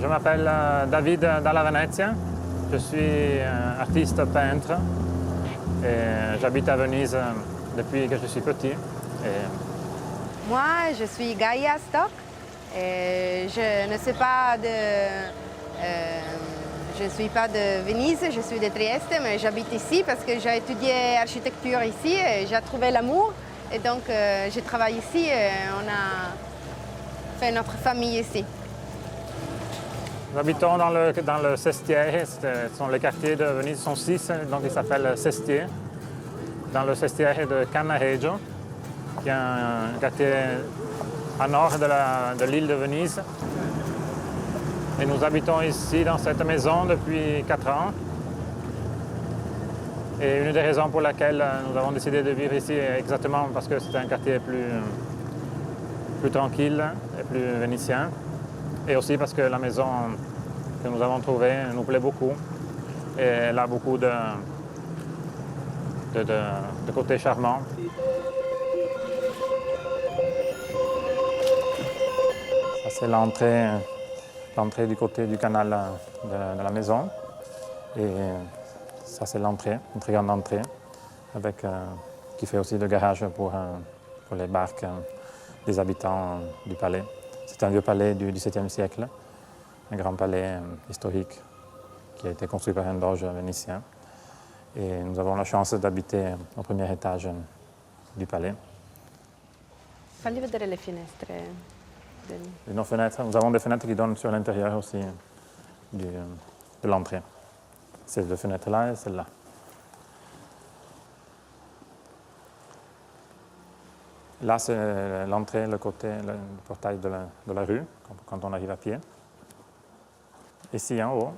Je m'appelle David Dalla Venezia, je suis artiste peintre et j'habite à Venise depuis que je suis petit. Moi, je suis Gaia Stock et je ne suis pas de Venise, je suis de Trieste, mais j'habite ici parce que j'ai étudié architecture ici et j'ai trouvé l'amour. Et donc, je travaille ici et on a fait notre famille ici. Nous habitons dans le Sestiere, ce sont les quartiers de Venise, sont 6, donc ils s'appellent Sestier. Dans le Sestiere de Cannaregio, qui est un quartier à nord de l'île de Venise. Et nous habitons ici dans cette maison depuis 4 ans. Et une des raisons pour laquelle nous avons décidé de vivre ici est exactement parce que c'est un quartier plus tranquille et plus vénitien. Et aussi parce que la maison que nous avons trouvée nous plaît beaucoup. Et elle a beaucoup de côtés charmants. Ça, c'est l'entrée du côté du canal de la maison. Et ça, c'est l'entrée, une très grande entrée, qui fait aussi le garage pour les barques des habitants du palais. C'est un vieux palais du XVIIe siècle, un grand palais historique qui a été construit par un doge vénitien. Et nous avons la chance d'habiter au premier étage du palais. Fagli vedere le finestre. Nos fenêtres, nous avons des fenêtres qui donnent sur l'intérieur aussi de l'entrée. Ces deux fenêtres-là et celle-là. Là, c'est l'entrée, le portail de la rue, quand on arrive à pied. Ici, en haut,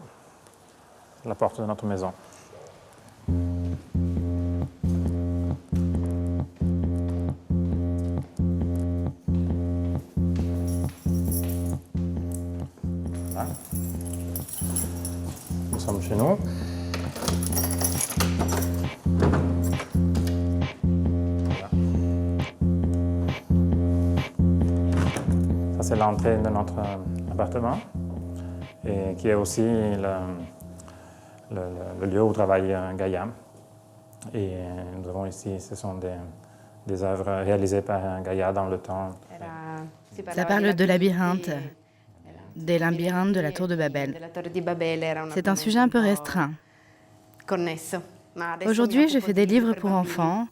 la porte de notre maison. Là. Nous sommes chez nous. C'est l'entrée de notre appartement et qui est aussi le lieu où travaille Gaia. Et nous avons ici, ce sont des œuvres réalisées par Gaia dans le temps. Ça parle de labyrinthe, des labyrinthes de la tour de Babel. C'est un sujet un peu restreint. Aujourd'hui, je fais des livres pour enfants,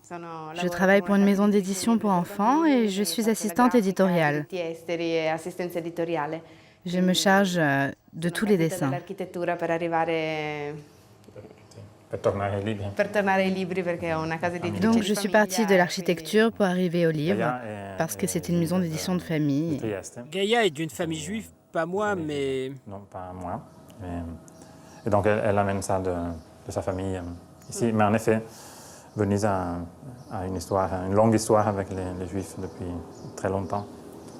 je travaille pour une maison d'édition pour enfants et je suis assistante éditoriale. Je me charge de tous les dessins. Donc je suis partie de l'architecture pour arriver au livre, parce que c'est une maison d'édition de famille. Gaia est d'une famille juive, pas moi, mais... Non, pas moi. Et donc elle amène ça de sa famille ici. Mais en effet, Venise a une longue histoire avec les Juifs depuis très longtemps.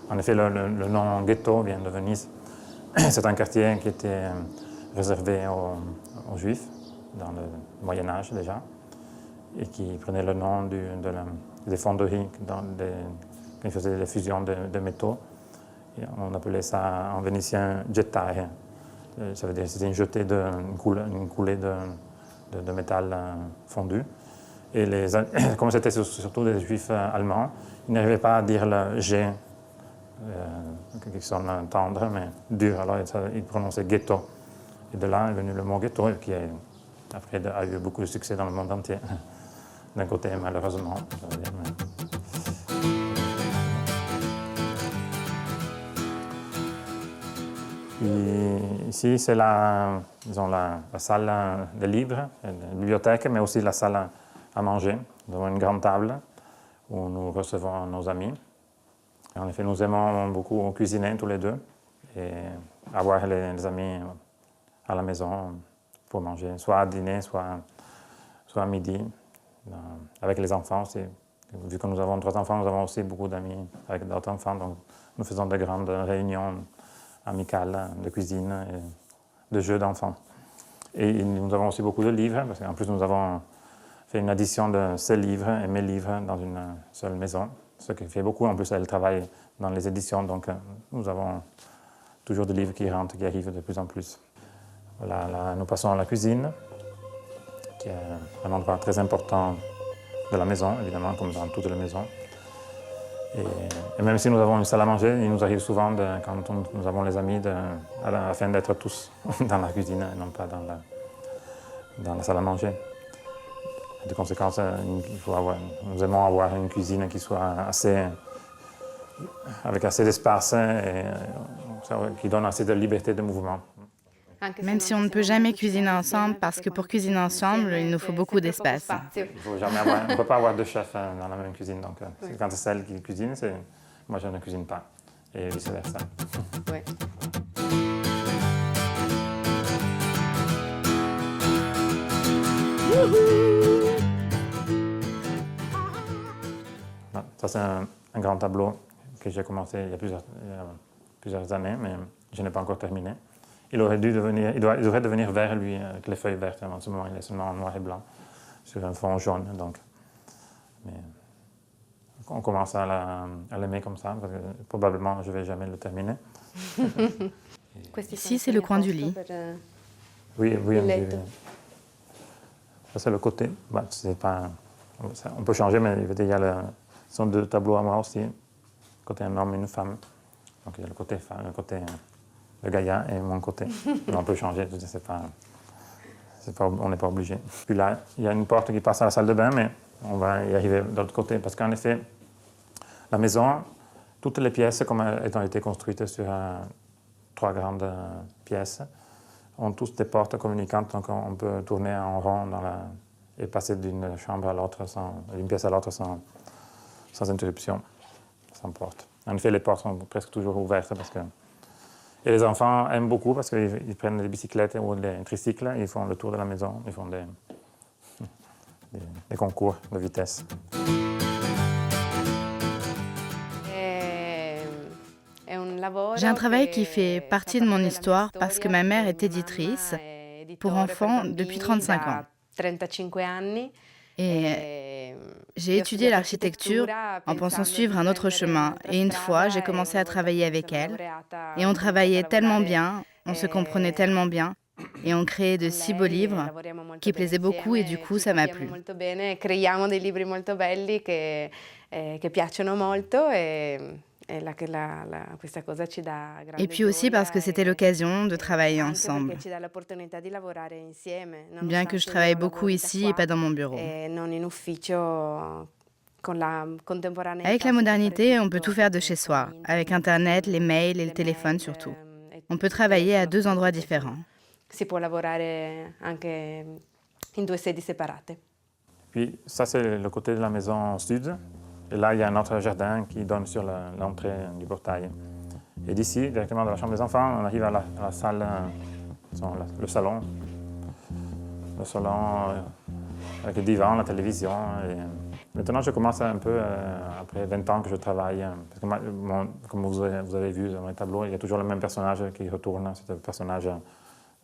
En effet, le nom ghetto vient de Venise. C'est un quartier qui était réservé aux Juifs dans le Moyen-Âge déjà, et qui prenait le nom des fonderies quand ils faisaient des fusions de métaux. Et on appelait ça en vénitien gettare. Ça veut dire que c'était une coulée de métal fondu. Et comme c'était surtout des Juifs allemands, ils n'arrivaient pas à dire le G, qui sonne tendre, mais dur. Alors ils prononçaient ghetto. Et de là est venu le mot ghetto, qui après a eu beaucoup de succès dans le monde entier. D'un côté, malheureusement. Ça veut dire, Puis, ici, c'est la salle de livres, la bibliothèque, mais aussi la salle à manger. Nous avons une grande table où nous recevons nos amis. Et en effet, nous aimons beaucoup cuisiner tous les deux et avoir les amis à la maison pour manger, soit à dîner, soit à midi, avec les enfants aussi. Vu que nous avons 3 enfants, nous avons aussi beaucoup d'amis avec d'autres enfants, donc nous faisons de grandes réunions amicales de cuisine et de jeux d'enfants. Et nous avons aussi beaucoup de livres, parce qu'en plus nous avons fait une addition de ses livres et mes livres dans une seule maison, ce qui fait beaucoup. En plus, elle travaille dans les éditions, donc nous avons toujours des livres qui rentrent, qui arrivent de plus en plus. Voilà, là, nous passons à la cuisine, qui est un endroit très important de la maison, évidemment, comme dans toutes les maisons. Et même si nous avons une salle à manger, il nous arrive souvent, quand nous avons les amis, afin d'être tous dans la cuisine et non pas dans la salle à manger. De conséquence, nous aimons avoir une cuisine qui soit avec assez d'espace et qui donne assez de liberté de mouvement. Même si on ne peut jamais cuisiner ensemble, parce que pour cuisiner ensemble, il nous faut beaucoup d'espace. On ne peut pas avoir deux chefs dans la même cuisine. Donc, quand c'est celle qui cuisine, moi je ne cuisine pas. Et vice-versa. Ouais. Ça, c'est un grand tableau que j'ai commencé il y a plusieurs années, mais je n'ai pas encore terminé. Il devrait devenir vert, lui, avec les feuilles vertes. En ce moment, il est seulement en noir et blanc, sur un fond jaune. Donc. Mais on commence à l'aimer comme ça, parce que probablement je ne vais jamais le terminer. Ici, c'est le coin du lit. Oui. Ça, c'est le côté. On peut changer, mais ce sont deux tableaux à moi aussi. Côté un homme et une femme. Donc il y a le côté le Gaïa et mon côté. Mais on peut changer, on n'est pas obligé. Puis là, il y a une porte qui passe à la salle de bain, mais on va y arriver de l'autre côté. Parce qu'en effet, la maison, toutes les pièces, comme étant été construites sur 3 grandes pièces, ont tous des portes communicantes, donc on peut tourner en rond et passer d'une chambre à l'autre, d'une pièce à l'autre sans interruption, sans porte. En effet, les portes sont presque toujours ouvertes et les enfants aiment beaucoup parce qu'ils prennent des bicyclettes ou des tricycles, ils font le tour de la maison, ils font des concours de vitesse. J'ai un travail qui fait partie de mon histoire parce que ma mère est éditrice pour enfants depuis 35 ans. Et j'ai étudié l'architecture en pensant suivre un autre chemin. Et une fois, j'ai commencé à travailler avec elle. Et on travaillait tellement bien, on se comprenait tellement bien. Et on créait de si beaux livres qui plaisaient beaucoup et du coup, ça m'a plu. Creiamo dei libri molto belli che piacciono molto Et puis aussi parce que c'était l'occasion de travailler ensemble. Bien que je travaille beaucoup ici et pas dans mon bureau. Avec la modernité, on peut tout faire de chez soi, avec Internet, les mails et le téléphone surtout. On peut travailler à 2 endroits différents. Puis ça, c'est le côté de la maison sud. Et là, il y a un autre jardin qui donne sur l'entrée du portail. Et d'ici, directement de la chambre des enfants, on arrive à la salle, le salon. Le salon avec le divan, la télévision. Et maintenant, je commence un peu, après 20 ans que je travaille, parce que comme vous avez vu dans mes tableaux, il y a toujours le même personnage qui retourne. C'est un personnage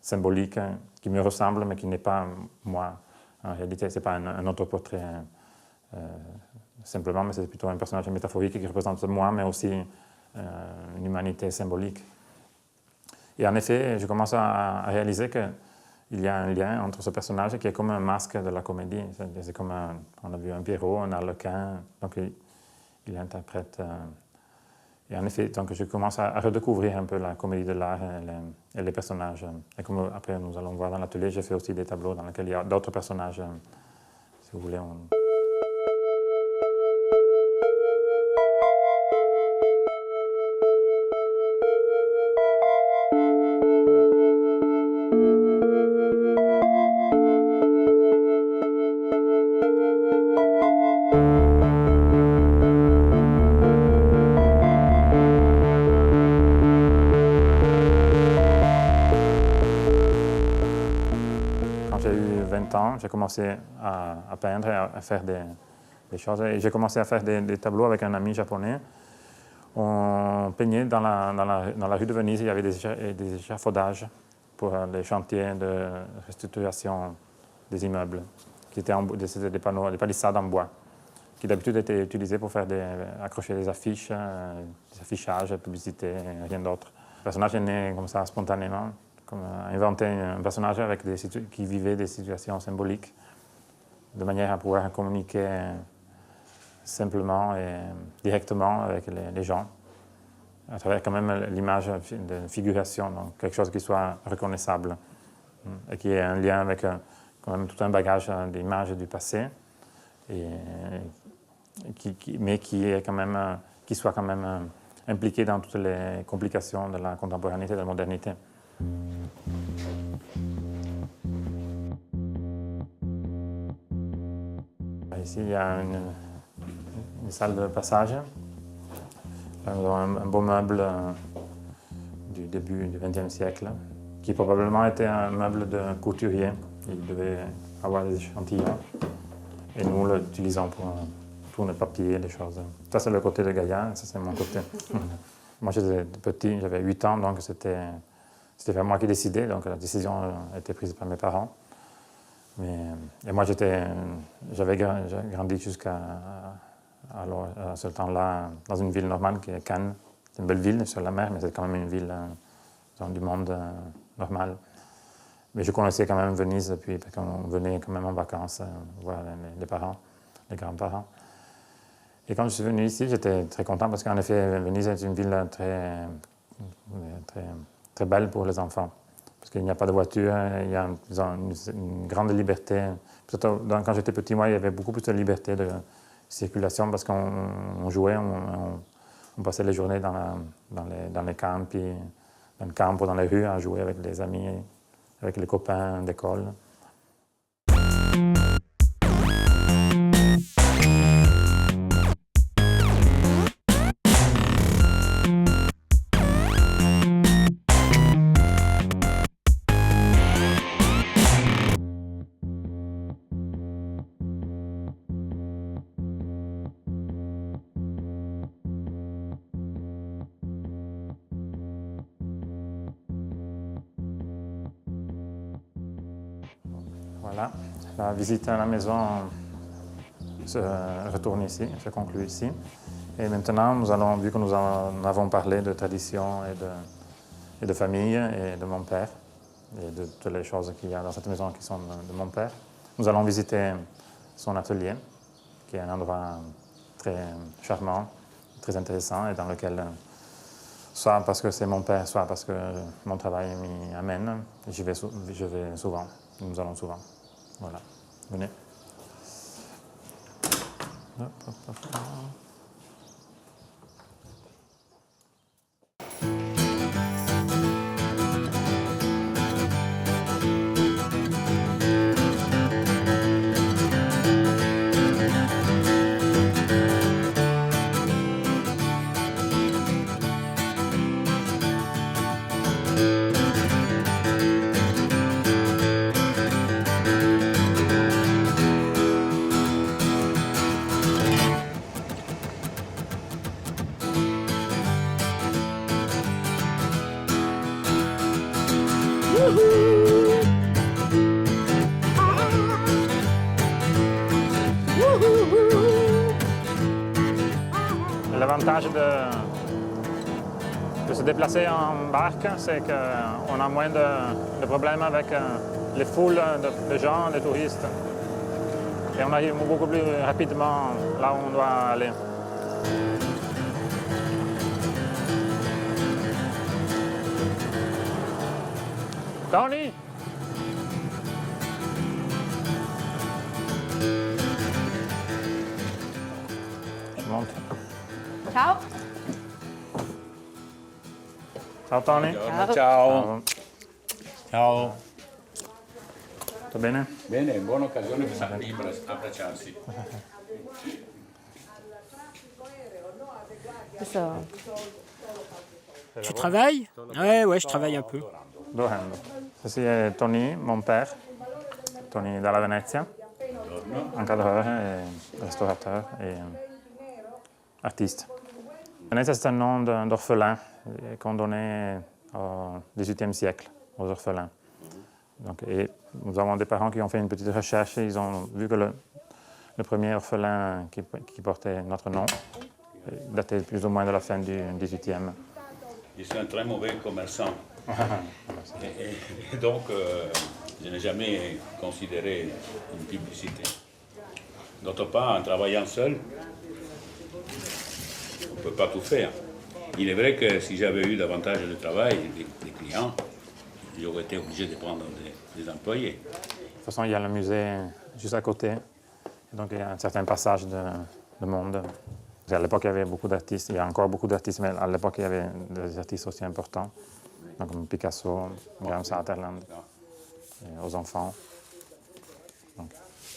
symbolique qui me ressemble, mais qui n'est pas moi. En réalité, ce n'est pas un autoportrait. Simplement, mais c'est plutôt un personnage métaphorique qui représente moi, mais aussi une humanité symbolique. Et en effet, je commence à réaliser qu'il y a un lien entre ce personnage qui est comme un masque de la comédie. C'est comme on a vu un Pierrot, un Arlequin, donc il interprète. Et en effet, donc je commence à redécouvrir un peu la comédie de l'art et les personnages. Et comme après nous allons voir dans l'atelier, j'ai fait aussi des tableaux dans lesquels il y a d'autres personnages, si vous voulez. J'ai commencé à peindre et à faire des choses. Et j'ai commencé à faire des tableaux avec un ami japonais. On peignait dans la rue de Venise, il y avait des échafaudages pour les chantiers de restructuration des immeubles, qui étaient des panneaux, des palissades en bois, qui d'habitude étaient utilisés pour accrocher des affiches, des affichages, publicités, rien d'autre. Le personnage est né comme ça, spontanément, comme inventer un personnage qui vivait des situations symboliques, de manière à pouvoir communiquer simplement et directement avec les gens, à travers quand même l'image de figuration, donc quelque chose qui soit reconnaissable et qui ait un lien avec quand même tout un bagage d'images du passé, mais qui soit quand même impliqué dans toutes les complications de la contemporanéité et de la modernité. Ici, il y a une salle de passage. Nous avons un beau meuble du début du XXe siècle, qui probablement était un meuble de couturier. Il devait avoir des échantillons. Et nous l'utilisons pour tourner le papier, les choses. Ça, c'est le côté de Gaïa, et ça, c'est mon côté. Moi, j'étais petit, j'avais 8 ans, donc c'était vraiment moi qui décidais. Donc la décision a été prise par mes parents. Et moi, j'avais grandi jusqu'à ce temps-là dans une ville normale qui est Cannes. C'est une belle ville sur la mer, mais c'est quand même une ville du monde normal. Mais je connaissais quand même Venise depuis, parce qu'on venait quand même en vacances voir les parents, les grands-parents. Et quand je suis venu ici, j'étais très content parce qu'en effet, Venise est une ville très, très, très belle pour les enfants. Parce qu'il n'y a pas de voiture, il y a une grande liberté. Quand j'étais petit, moi, il y avait beaucoup plus de liberté de circulation parce qu'on jouait, on passait les journées dans les campi, dans le camp ou dans les rues à jouer avec les amis, avec les copains d'école. Voilà, la visite à la maison se retourne ici, se conclut ici. Et maintenant, vu que nous en avons parlé de tradition et de famille et de mon père, et de toutes les choses qu'il y a dans cette maison qui sont de mon père, nous allons visiter son atelier, qui est un endroit très charmant, très intéressant, et dans lequel, soit parce que c'est mon père, soit parce que mon travail m'y amène, je vais souvent, nous allons souvent. Voilà, venez. L'avantage de se déplacer en barque, c'est qu'on a moins de problèmes avec les foules de gens, de touristes. Et on arrive beaucoup plus rapidement là où on doit aller. Tony! Je monte. Ciao. Ciao Tony. Ciao. Ciao. Tutto bene? Bene, buona occasione per abbracciarsi. Tu travailles? Ouais, je travaille un peu. Dorendo. Ceci est Tony, mon père. Tony dalla Venezia. Encadreur et restaurateur et artiste. Venezia, c'est un nom d'orphelin qu'on donnait au XVIIIe siècle aux orphelins. Donc, et nous avons des parents qui ont fait une petite recherche et ils ont vu que le premier orphelin qui portait notre nom datait plus ou moins de la fin du XVIIIe. Je suis un très mauvais commerçant. Et donc, je n'ai jamais considéré une publicité. D'autre part, en travaillant seul, on ne peut pas tout faire. Il est vrai que si j'avais eu davantage de travail, des clients, j'aurais été obligé de prendre des employés. De toute façon, il y a le musée juste à côté. Et donc, il y a un certain passage de monde. À l'époque, il y avait beaucoup d'artistes. Il y a encore beaucoup d'artistes, mais à l'époque, il y avait des artistes aussi importants. Donc, comme Picasso, Graham Sutherland, et aux enfants. Donc.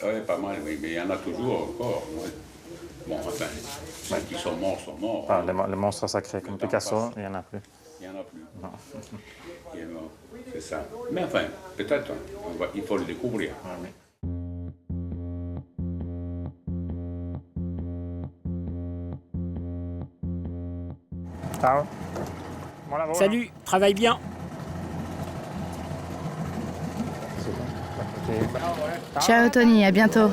Oui, pas mal, oui, mais il y en a toujours encore. Oui. Bon, enfin, ceux qui sont morts sont morts. Ah, les monstres sacrés comme Picasso, il n'y en a plus. Il n'y en a plus. Non. Il est mort, c'est ça. Mais enfin, peut-être, il faut le découvrir. Ah, oui. Ciao. Bon lavoro. Salut, travaille bien. Ciao Tony, à bientôt.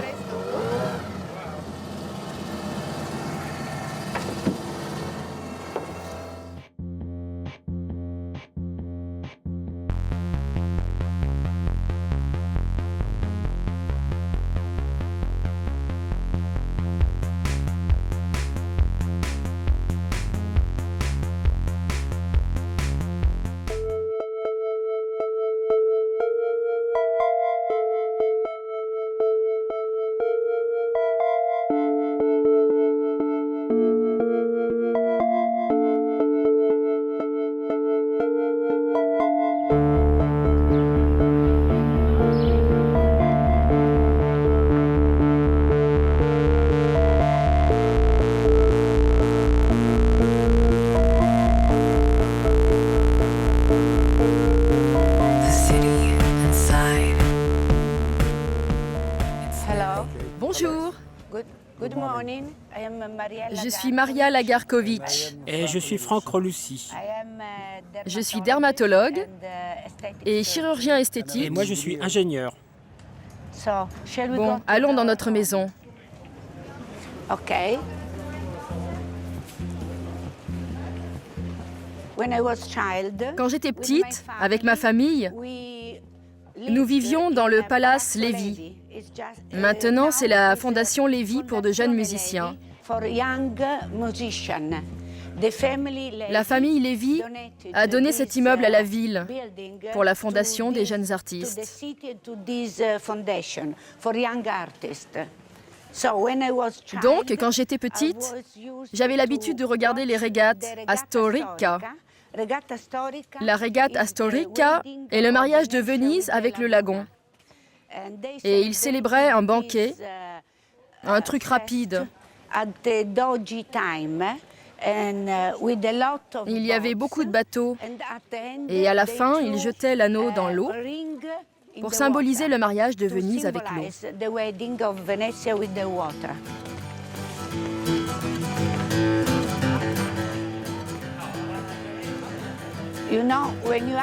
Bonjour, Good morning. I am je suis Maria Lagarkovitch. Et je suis Franck Reloussi. Je suis dermatologue et chirurgien Et esthétique. moi, je suis ingénieur. Bon, allons dans notre maison. Ok. Quand j'étais petite, avec ma famille, nous vivions dans le Palace Lévy. Maintenant, c'est la Fondation Lévy pour de jeunes musiciens. La famille Lévy a donné cet immeuble à la ville pour la Fondation des jeunes artistes. Donc, quand j'étais petite, j'avais l'habitude de regarder les régates Astorica. La régate Astorica est le mariage de Venise avec le lagon. Et ils célébraient un banquet, un truc rapide. Il y avait beaucoup de bateaux et à la fin, ils jetaient l'anneau dans l'eau pour symboliser le mariage de Venise avec l'eau.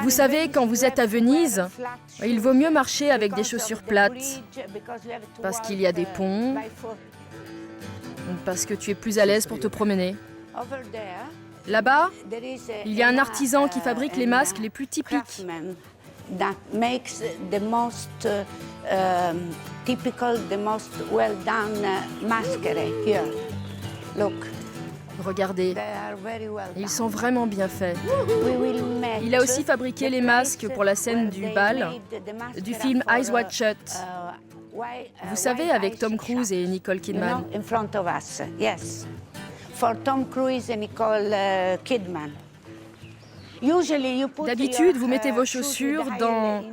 Vous savez, quand vous êtes à Venise, il vaut mieux marcher avec des chaussures plates parce qu'il y a des ponts, parce que tu es plus à l'aise pour te promener. Là-bas, il y a un artisan qui fabrique les masques les plus typiques. Regardez, ils sont vraiment bien faits. Il a aussi fabriqué les masques pour la scène du bal du film Eyes Wide Shut. Vous savez, avec Tom Cruise et Nicole Kidman. D'habitude, vous mettez vos chaussures dans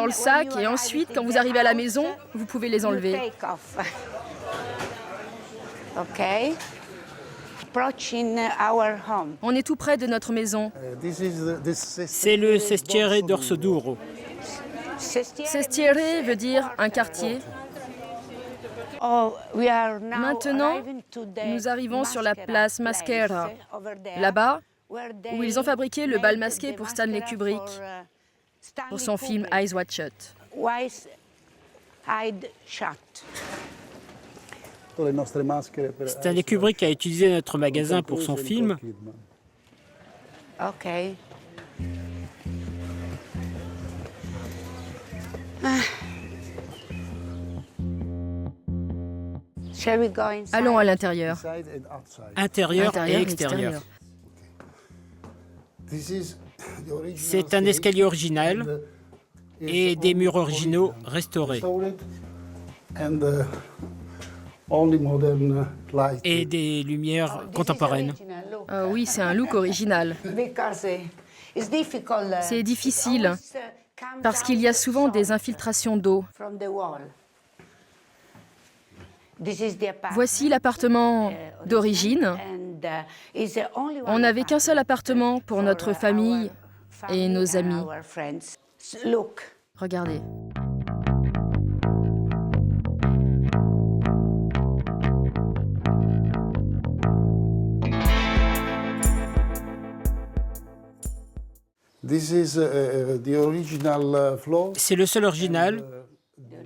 le sac et ensuite, quand vous arrivez à la maison, vous pouvez les enlever. On est tout près de notre maison. C'est le Sestiere d'Orso Duro. Sestiere veut dire un quartier. Maintenant, nous arrivons sur la place Maschera, là-bas, où ils ont fabriqué le bal masqué pour Stanley Kubrick, pour son film Eyes Wide Shut. Stanley Kubrick a utilisé notre magasin pour son film Okay. Shall we go inside? Allons à l'intérieur. Intérieur et extérieur. C'est un escalier original et des murs originaux restaurés. Et des lumières contemporaines. Oui, c'est un look original. C'est difficile parce qu'il y a souvent des infiltrations d'eau. Voici l'appartement d'origine. On n'avait qu'un seul appartement pour notre famille et nos amis. Regardez. C'est le seul original.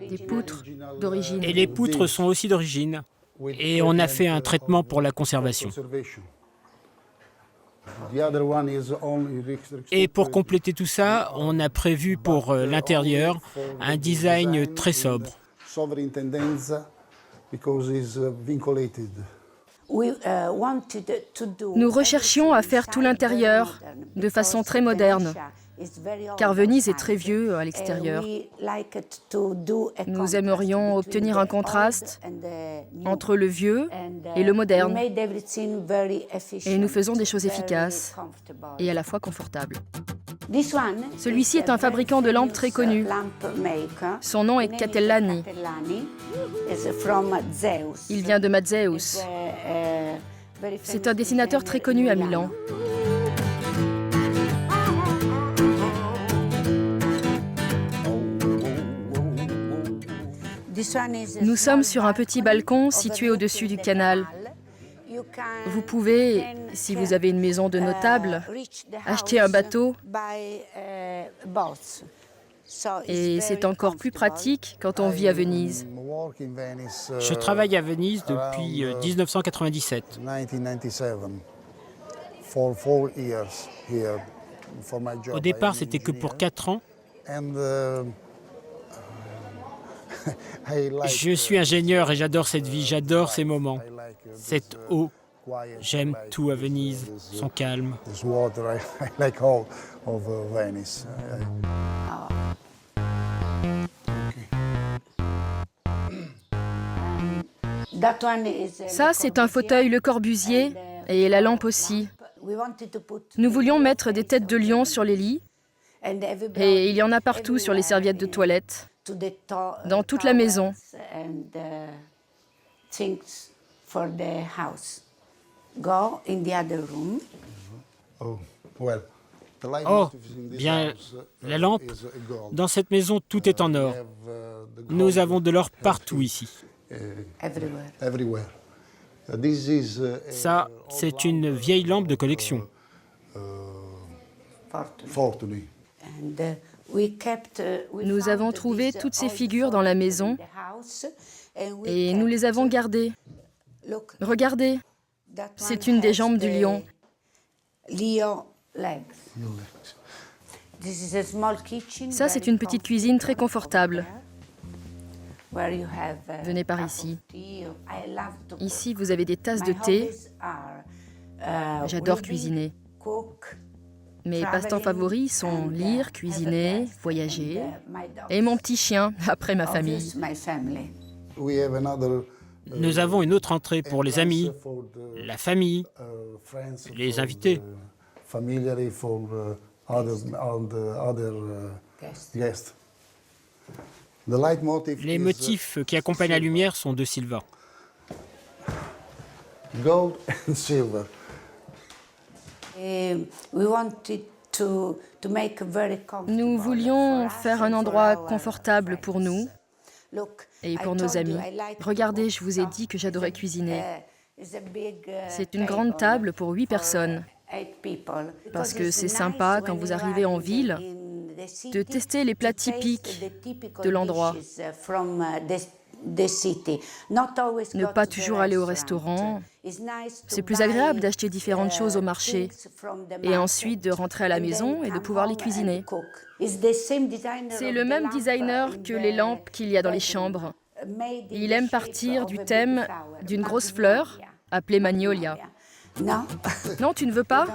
Des poutres d'origine. Et les poutres sont aussi d'origine. Et on a fait un traitement pour la conservation. Et pour compléter tout ça, on a prévu pour l'intérieur un design très sobre. Nous recherchions à faire tout l'intérieur de façon très moderne, car Venise est très vieux à l'extérieur. Nous aimerions obtenir un contraste entre le vieux et le moderne. Et nous faisons des choses efficaces et à la fois confortables. Celui-ci est un fabricant de lampes très connu. Son nom est Catellani. Il vient de Mazeus. C'est un dessinateur très connu à Milan. Nous sommes sur un petit balcon situé au-dessus du canal. Vous pouvez, si vous avez une maison de notable, acheter un bateau. Et c'est encore plus pratique quand on vit à Venise. Je travaille à Venise depuis 1997. Au départ, c'était que pour 4 ans. Je suis ingénieur et j'adore cette vie, j'adore ces moments. Cette eau, j'aime tout à Venise, son calme. Ça, c'est un fauteuil Le Corbusier et la lampe aussi. Nous voulions mettre des têtes de lion sur les lits et il y en a partout sur les serviettes de toilette, dans toute la maison. Oh, bien, la lampe. Dans cette maison, tout est en or. Nous avons de l'or partout ici. Ça, c'est une vieille lampe de collection. Nous avons trouvé toutes ces figures dans la maison et nous les avons gardées. Regardez, c'est une des jambes du lion. Ça, c'est une petite cuisine très confortable. Venez par ici. Ici, vous avez des tasses de thé. J'adore cuisiner. Mes passe-temps favoris sont lire, cuisiner, voyager et mon petit chien, après ma famille. Nous avons une autre entrée pour les amis, la famille, les invités. Les motifs qui accompagnent la lumière sont de Silva. Gold and silver. Nous voulions faire un endroit confortable pour nous et pour nos amis. Regardez, je vous ai dit que j'adorais cuisiner. C'est une grande table pour 8 personnes. Parce que c'est sympa quand vous arrivez en ville de tester les plats typiques de l'endroit. Ne pas toujours aller au restaurant. C'est plus agréable d'acheter différentes choses au marché et ensuite de rentrer à la maison et de pouvoir les cuisiner. C'est le même designer que les lampes qu'il y a dans les chambres. Il aime partir du thème d'une grosse fleur appelée Magnolia. Non, tu ne veux pas?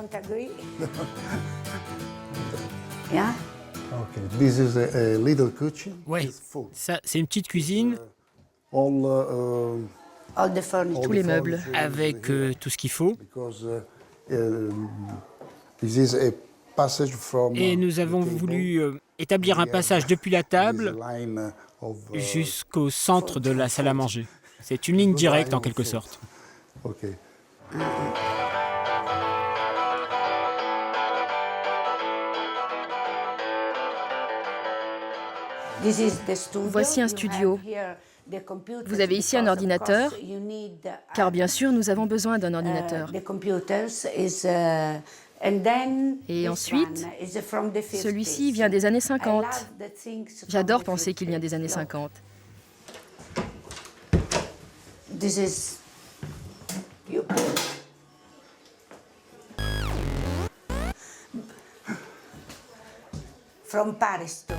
This is a little kitchen. Oui, ça, c'est une petite cuisine All Tous les meubles. avec tout ce qu'il faut. because this is a passage from. Et nous avons voulu établir un passage depuis la table line of. jusqu'au centre de la salle à manger. C'est une ligne directe en quelque sorte. Okay. Voici un studio. Vous avez ici un ordinateur, car bien sûr, nous avons besoin d'un ordinateur. Et ensuite, celui-ci vient des années 50. J'adore penser qu'il vient des années 50.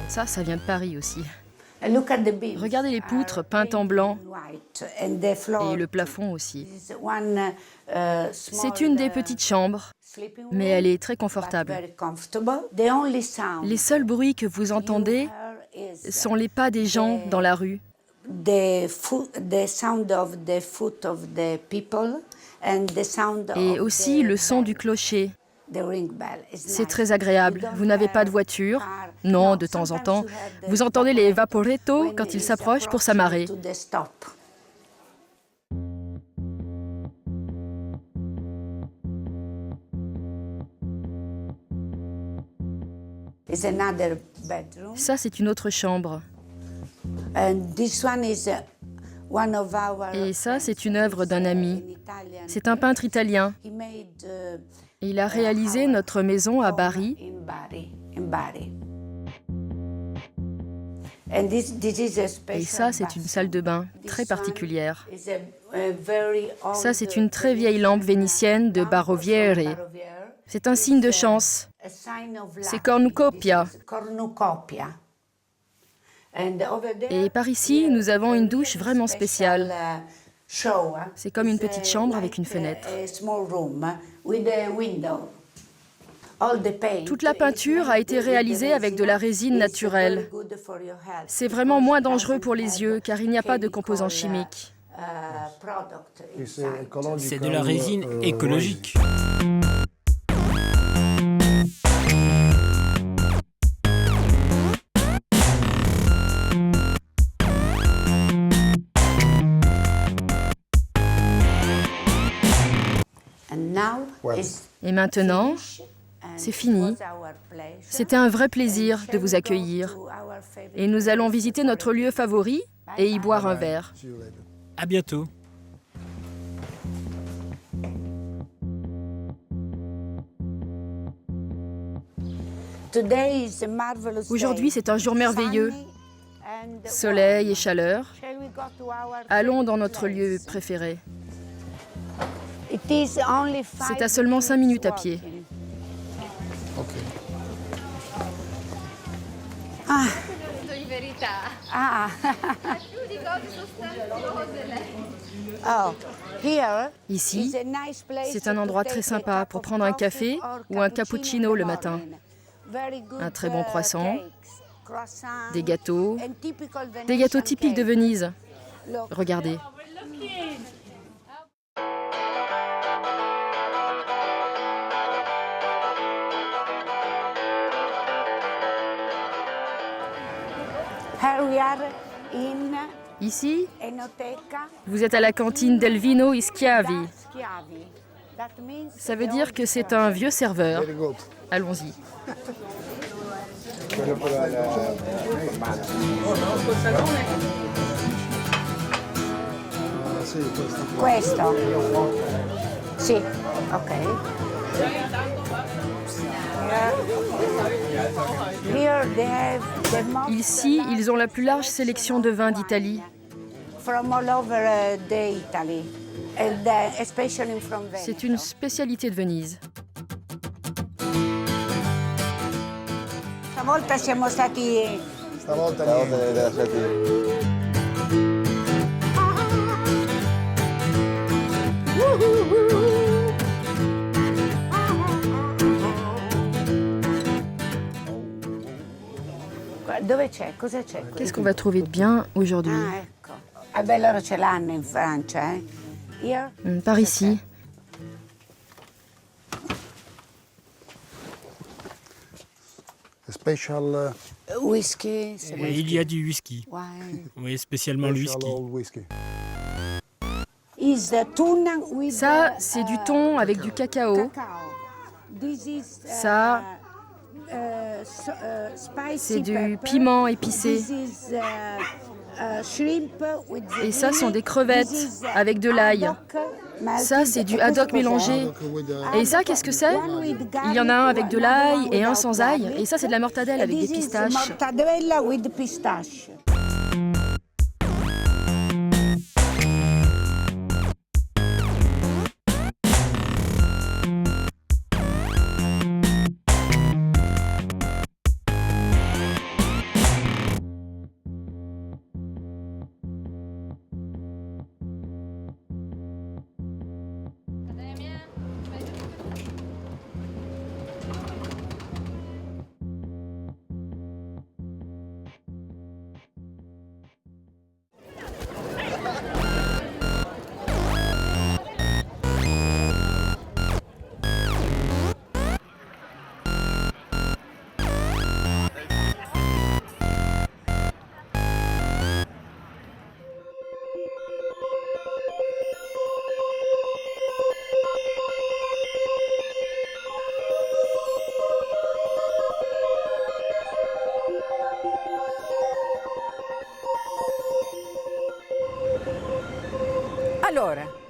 Ça vient de Paris aussi. Regardez les poutres peintes en blanc et le plafond aussi. C'est une des petites chambres, mais elle est très confortable. Les seuls bruits que vous entendez sont les pas des gens dans la rue. Et aussi le son du clocher. C'est très agréable. Vous n'avez pas de voiture? Non, de temps en temps. Vous entendez les vaporetto quand ils s'approchent pour s'amarrer. Ça, c'est une autre chambre. Et ça, c'est une œuvre d'un ami. C'est un peintre italien. Il a réalisé notre maison à Bari. Et ça, c'est une salle de bain très particulière. Ça, c'est une très vieille lampe vénitienne de Baroviere. C'est un signe de chance. C'est cornucopia. Et par ici, nous avons une douche vraiment spéciale. C'est comme une petite chambre avec une fenêtre. Toute la peinture a été réalisée avec de la résine naturelle. C'est vraiment moins dangereux pour les yeux car il n'y a pas de composants chimiques. C'est de la résine écologique. Et maintenant, c'est fini. C'était un vrai plaisir de vous accueillir. Et nous allons visiter notre lieu favori et y boire un verre. À bientôt. Aujourd'hui, c'est un jour merveilleux. Soleil et chaleur. Allons dans notre lieu préféré. C'est à seulement 5 minutes à pied. Ici, c'est un endroit très sympa pour prendre un café ou un cappuccino le matin. Un très bon croissant, des gâteaux typiques de Venise. Regardez. Ici, vous êtes à la cantine del Vino e Schiavi. Ça veut dire que c'est un vieux serveur. Allons-y. Questo? Sì, ok. Ici, ils ont la plus large sélection de vins d'Italie. from all over the Italy, and especially from Venice. C'est une spécialité de Venise. Stavolta siamo stati. Stavolta niente. Dove c'è? Cosa c'è qui? Qu'est-ce qu'on va trouver de bien aujourd'hui? Ah, ecco. Ah beh, loro ce l'hanno in Francia, eh? Io? Par ici. Special Whisky. Et il y a du whisky. Wine. Oui, spécialement le whisky. special whisky. Is the tuna with Ça, c'est du thon avec du cacao. cacao. This is, Ça, spicy c'est du pepper. piment épicé. This is, shrimp with Et ça sont des This crevettes is, avec de l'ail. haddock melted. Ça, c'est du Et haddock questo cos'è? mélangé. Et ça, qu'est-ce que c'est? Il y en a un avec de l'ail et un sans ail. Et ça, c'est de la mortadelle avec des This is pistaches. mortadella with pistache.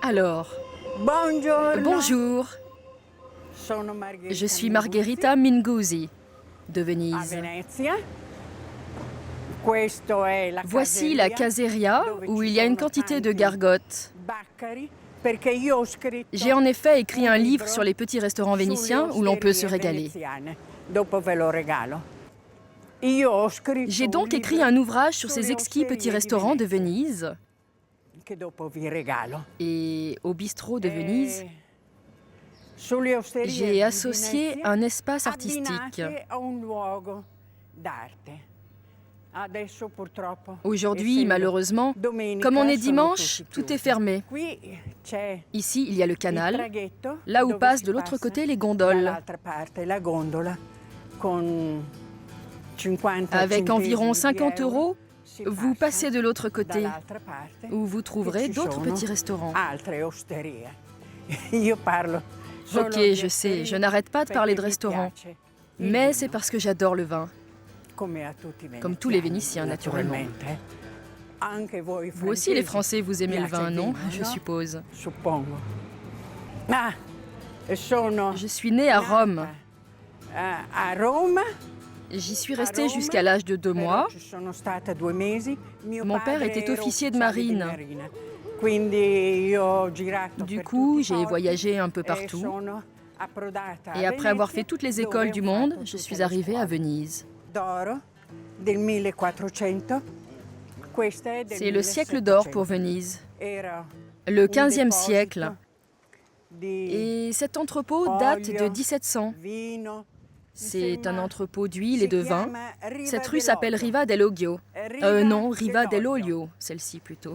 Alors, bonjour. Je suis Margherita Minguzzi de Venise. Voici la caseria où il y a une quantité de gargotes. J'ai en effet écrit un livre sur les petits restaurants vénitiens où l'on peut se régaler. J'ai donc écrit un ouvrage sur ces exquis petits restaurants de Venise. Et au bistrot de Venise, j'ai associé un espace artistique. Aujourd'hui, malheureusement, comme on est dimanche, tout est fermé. Ici, il y a le canal, là où passent de l'autre côté les gondoles. Avec environ 50 €, vous passez de l'autre côté, où vous trouverez d'autres petits restaurants. Ok, je sais, je n'arrête pas de parler de restaurants, mais c'est parce que j'adore le vin, comme tous les Vénitiens, naturellement. Vous aussi, les Français, vous aimez le vin, non? Je suppose. Je suis née à Rome. J'y suis restée jusqu'à l'âge de 2 mois. Mon père était officier de marine. Du coup, j'ai voyagé un peu partout. Et après avoir fait toutes les écoles du monde, je suis arrivée à Venise. C'est le siècle d'or pour Venise, le 15e siècle. Et cet entrepôt date de 1700. C'est un entrepôt d'huile et de vin. Cette rue s'appelle Riva dell'Olio. Non, Riva dell'Olio, celle-ci plutôt.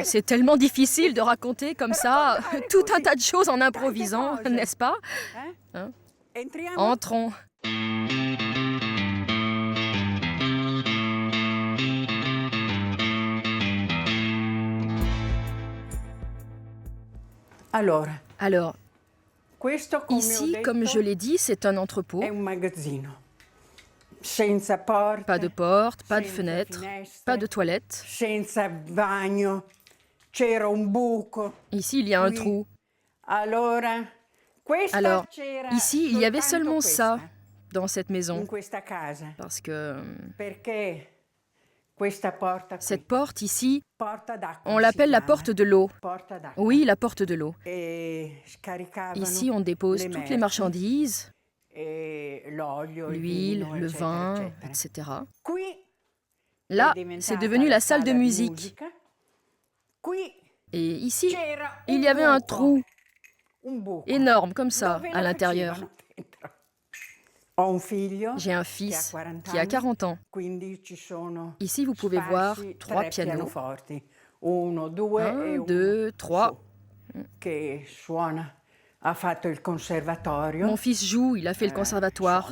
C'est tellement difficile de raconter comme ça tout un tas de choses en improvisant, n'est-ce pas? Hein? Entrons. Alors, ici, comme je l'ai dit, c'est un entrepôt. Pas de porte, pas de fenêtre, pas de toilette. Ici, il y a un trou. Alors, ici, il y avait seulement ça, dans cette maison. Parce que cette porte ici, on l'appelle la porte de l'eau. Oui, la porte de l'eau. Ici, on dépose toutes les marchandises, l'huile, le vin, etc. Là, c'est devenu la salle de musique. Et ici, il y avait un trou énorme comme ça à l'intérieur. J'ai un fils qui a 40 ans. Ici, vous pouvez voir 3 pianos. 1, 2, 3. Mon fils joue, il a fait le conservatoire.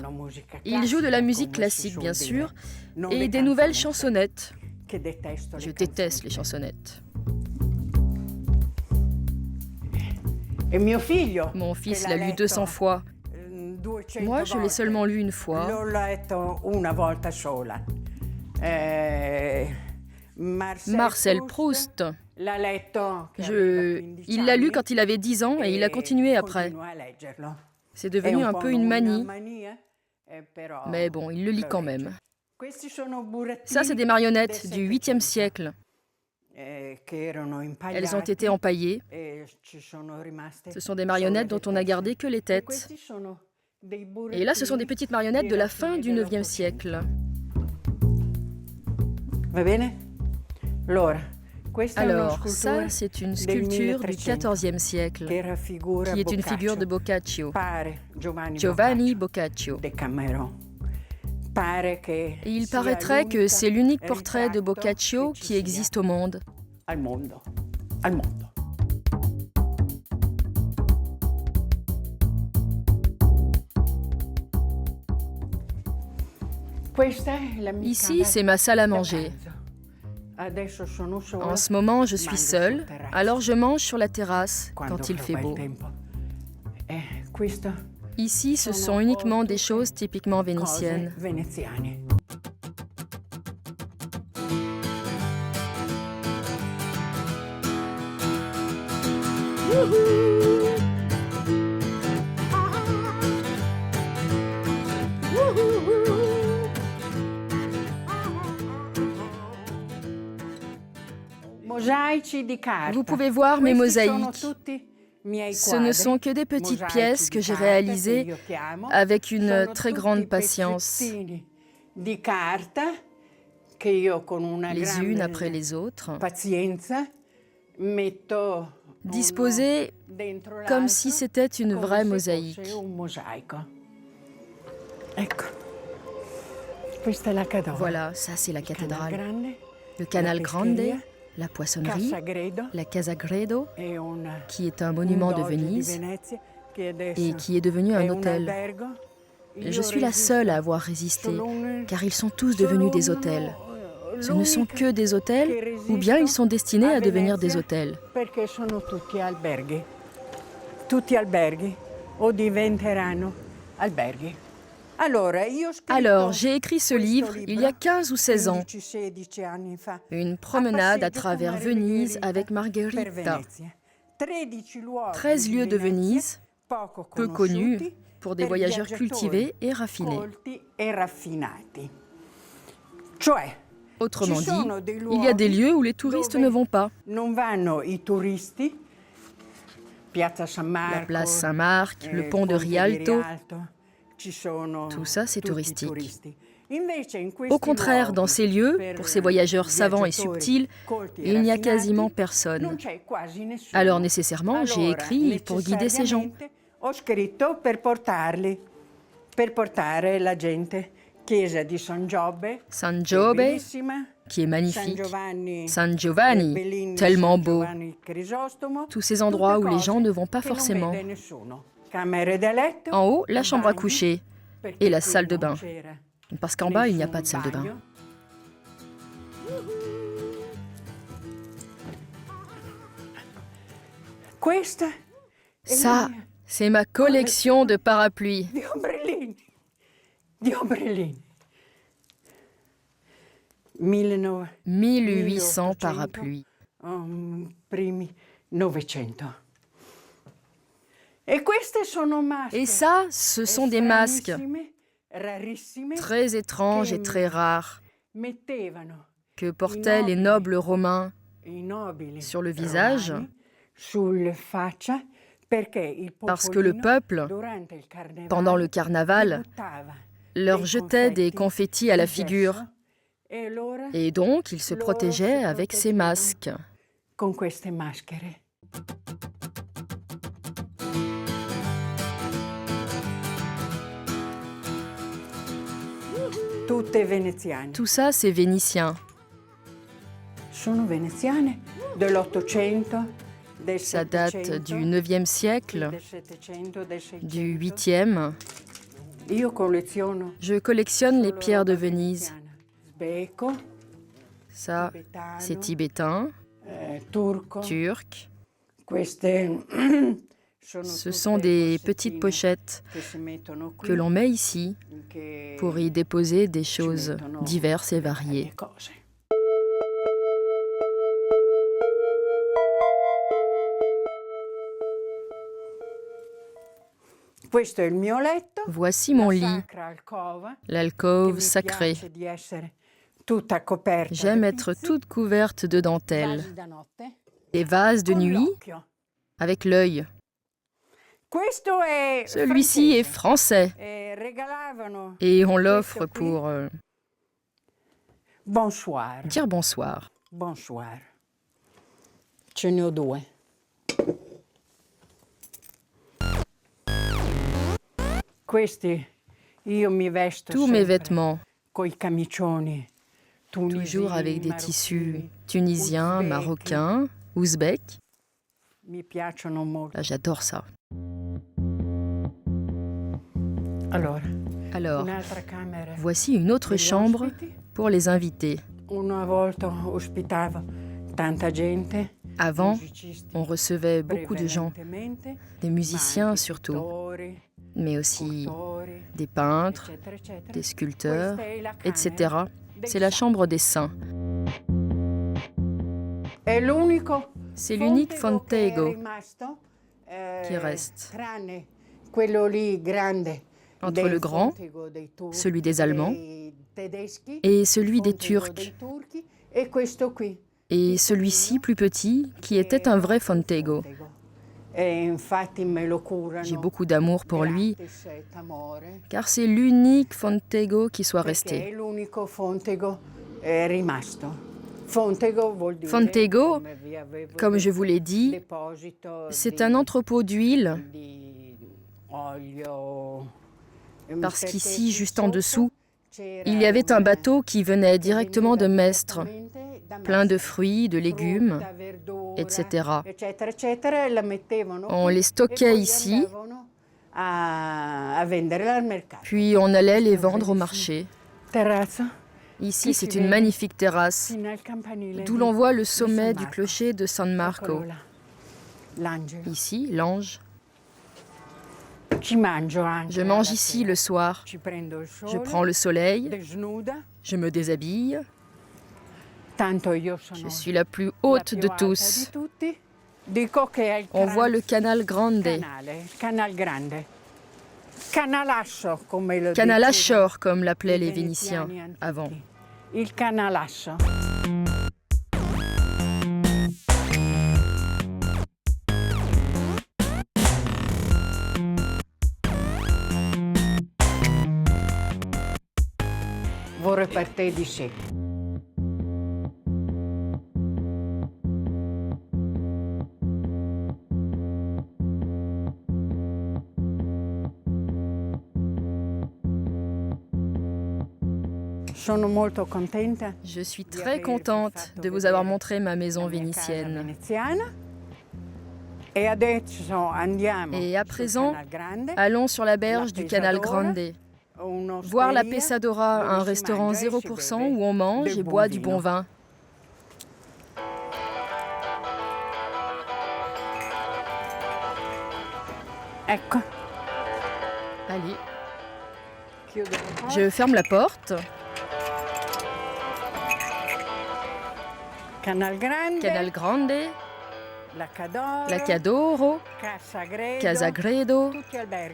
Il joue de la musique classique, bien sûr, et des nouvelles chansonnettes. Je déteste les chansonnettes. Mon fils l'a lu 200 fois. Moi, je l'ai seulement lu une fois. Marcel Proust. Il l'a lu quand il avait 10 ans et il a continué après. C'est devenu un peu une manie. Mais bon, il le lit quand même. Ça, c'est des marionnettes du 8e siècle. Elles ont été empaillées. Ce sont des marionnettes dont on n'a gardé que les têtes. Et là, ce sont des petites marionnettes de la fin du 9e siècle. Alors, ça, c'est une sculpture du 14e siècle, qui est une figure de Boccaccio, Giovanni Boccaccio. Et il paraîtrait que c'est l'unique portrait de Boccaccio qui existe au monde. Ici, c'est ma salle à manger. En ce moment, je suis seule, alors je mange sur la terrasse quand il fait beau. Ici, ce sont uniquement des choses typiquement vénitiennes. Vous pouvez voir mes mosaïques. Ce ne sont que des petites pièces que j'ai réalisées avec une très grande patience, les unes après les autres, disposées comme si c'était une vraie mosaïque. Voilà, ça c'est la cathédrale, le Canal Grande, la poissonnerie, la Casa Gredo, qui est un monument de Venise et qui est devenu un hôtel. Je suis la seule à avoir résisté, car ils sont tous devenus des hôtels. Ce ne sont que des hôtels, ou bien ils sont destinés à devenir des hôtels. Tutti alberghi o diventeranno alberghi. Alors, j'ai écrit ce livre il y a 15 ou 16 ans. Une promenade à travers Venise avec Margherita. 13 lieux de Venise, peu connus pour des voyageurs cultivés et raffinés. Autrement dit, il y a des lieux où les touristes ne vont pas. La place Saint-Marc, le pont de Rialto. Tout ça, c'est touristique. Au contraire, dans ces lieux, pour ces voyageurs savants et subtils, il n'y a quasiment personne. Alors nécessairement, j'ai écrit pour guider ces gens. San Giobbe, qui est magnifique. San Giovanni, tellement beau. Tous ces endroits où les gens ne vont pas forcément. En haut, la chambre à coucher et la salle de bain. Parce qu'en bas, il n'y a pas de salle de bain. Ça, c'est ma collection de parapluies. 1800 parapluies. Et ça, ce sont des masques très étranges et très rares que portaient les nobles romains sur le visage, parce que le peuple, pendant le carnaval, leur jetait des confettis à la figure, et donc ils se protégeaient avec ces masques. Tout ça, c'est vénitien. Ça date du 9e siècle, du 8e. Je collectionne les pierres de Venise. Ça, c'est tibétain, turc. Ce sont des petites pochettes que l'on met ici pour y déposer des choses diverses et variées. Voici mon lit, l'alcôve sacrée. J'aime être toute couverte de dentelles. Des vases de nuit avec l'œil. Celui-ci est français et on l'offre pour dire bonsoir. Ce ne ho due. Tous mes vêtements, toujours avec des tissus tunisiens, marocains, ouzbeks. Là, j'adore ça. Alors, voici une autre chambre pour les invités. Avant, on recevait beaucoup de gens, des musiciens surtout, mais aussi des peintres, des sculpteurs, etc. C'est la chambre des saints. C'est l'unique Fontego qui reste. Entre le grand, celui des Allemands, et celui des Turcs, et celui-ci plus petit, qui était un vrai Fontego. J'ai beaucoup d'amour pour lui, car c'est l'unique Fontego qui soit resté. Fontego, comme je vous l'ai dit, c'est un entrepôt d'huile, parce qu'ici, juste en dessous, il y avait un bateau qui venait directement de Mestre, plein de fruits, de légumes, etc. On les stockait ici, puis on allait les vendre au marché. Ici, c'est une magnifique terrasse, d'où l'on voit le sommet du clocher de San Marco. Ici, l'ange. Je mange ici le soir. Je prends le soleil, je me déshabille. Je suis la plus haute de tous. On voit le Canal Grande. Canalascior, comme l'appelaient les Vénitiens avant. Il Canalascio. Vous repartez d'ici. Je suis très contente de vous avoir montré ma maison vénitienne. Et à présent, allons sur la berge du Canal Grande, voir la Pesadora, un restaurant 0% où on mange et boit du bon vin. Allez, je ferme la porte. Canal Grande, la Cadoro, Casa Gredo,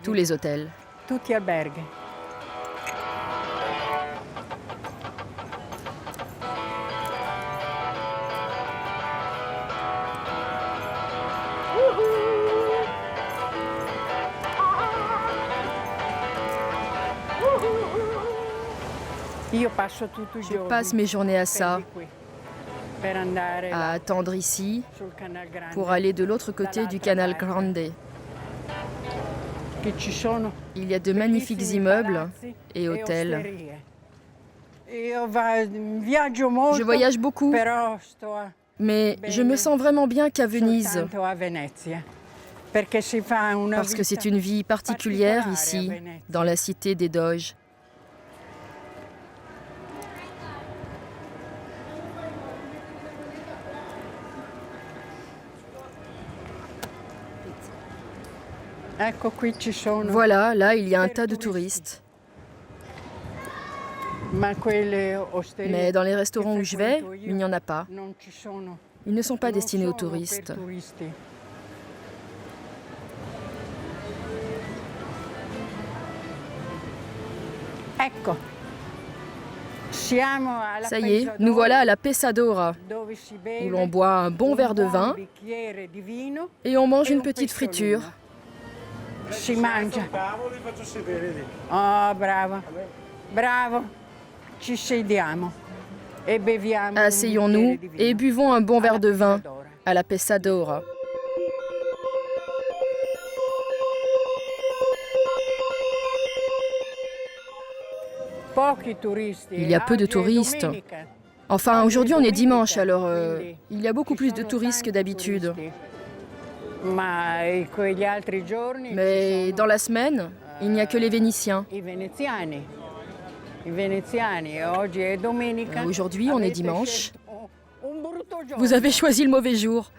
tous les hôtels. Tutti alberghi. Je passe mes journées à ça, à attendre ici pour aller de l'autre côté du canal Grande. Il y a de magnifiques immeubles et hôtels. Je voyage beaucoup, mais je me sens vraiment bien qu'à Venise, parce que c'est une vie particulière ici, dans la cité des Doges. Voilà, là, il y a un tas de touristes. Mais dans les restaurants où je vais, il n'y en a pas. Ils ne sont pas destinés aux touristes. Ça y est, nous voilà à la Pesadora, où l'on boit un bon verre de vin et on mange une petite friture. Oh, bravo. Bravo. Ci sediamo. Asseyons-nous et buvons un bon verre de vin à la Pesadora. Il y a peu de touristes. Enfin, aujourd'hui on est dimanche, alors il y a beaucoup plus de touristes que d'habitude. Mais dans la semaine, il n'y a que les Vénitiens. Aujourd'hui, on est dimanche. Vous avez choisi le mauvais jour.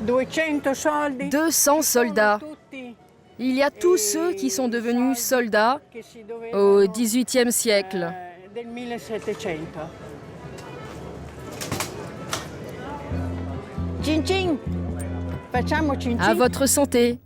200 soldats. Il y a tous ceux qui sont devenus soldats au XVIIIe siècle. À votre santé.